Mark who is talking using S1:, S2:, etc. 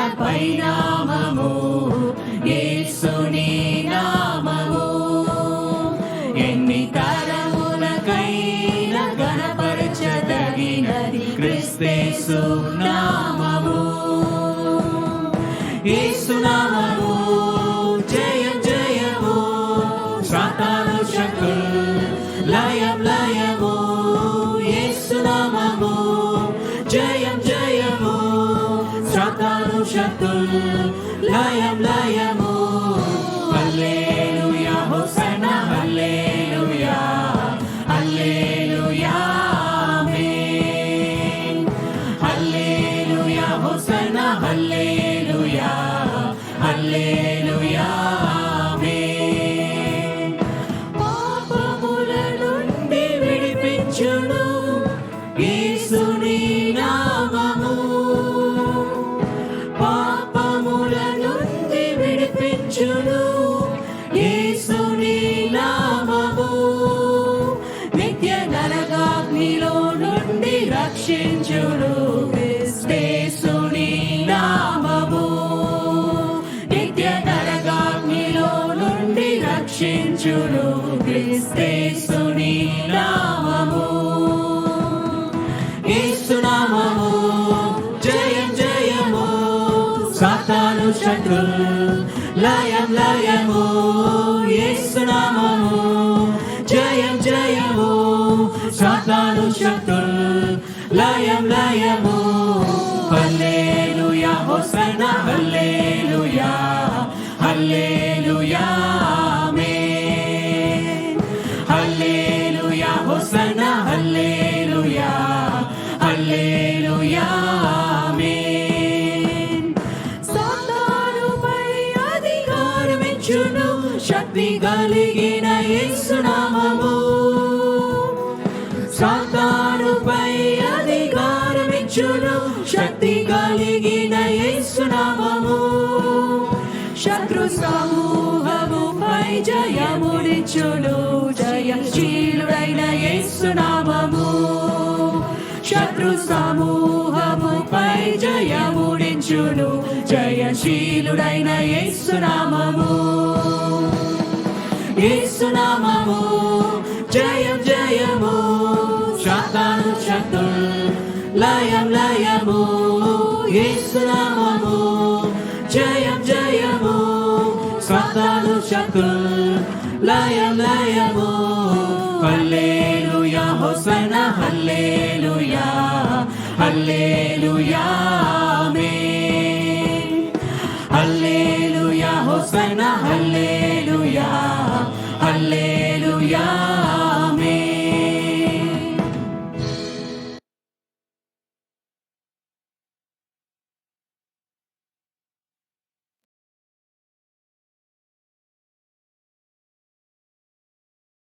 S1: నామములపై నామము యేసుని నామము. ఎన్ని తరములకైనా గణపరచదగినది క్రీస్తు నామము. యేసు నామము జయం జయము, సాతాను శక్తులు లయం లయము. యేసు నామము జయం జయము, సాతాను శక్తులు లయం లయము. హల్లెలూయా హోసన్నా హల్లెలూయా హల్లెలూయా ఆమేన్. హల్లెలూయా హోసన్నా హల్లెలూయా హల్లెలూయా ఆమేన్. పాపముల నుండి విడిపించును యేసుని నామము. పాపముల నుండి విడిపించును యేసుని నామము. నిత్య నరకాగ్నిలో నుండి రక్షించును యేసుని నామము. నిత్య నరకాగ్నిలో నుండి రక్షించును యేసుని నామము. యేసు నామము జయం జయము, సాతాను శత్రులు లయం లయము. యేసు నామము జయం జయము, సాతాను శత్రులు లయం లయము. హల్లెలూయా హోసన్నా హల్లెలూయా హల్లెలూయా ఆమేన్. హల్లెలూయా హోసన్నా హల్లెలూయా హల్లెలూయా ఆమేన్. సాతానుపై అధికారమిచ్చును శక్తి కలిగిన యేసు నామము. సాతానుపై అధికారమిచ్చును శక్తి కలిగిన యేసు నామము. శత్రు సమూహముపై జయమునిచ్చును జయశీలుడైన యేసు నామము. శత్రు సమూహముపై జయమునిచ్చును జయశీలుడైన యేసు నామము. యేసు నామము జయం జయము, సాతాను శక్తులు లయం లయము. యేసు నామము జయం జయము, సాతాను శక్తులు లయం లయము. హల్లెలూయా హోసన్నా హల్లెలూయా హల్లెలూయా ఆమేన్. హల్లెలూయా హోసన్నా హల్లెలూయా హల్లెలూయా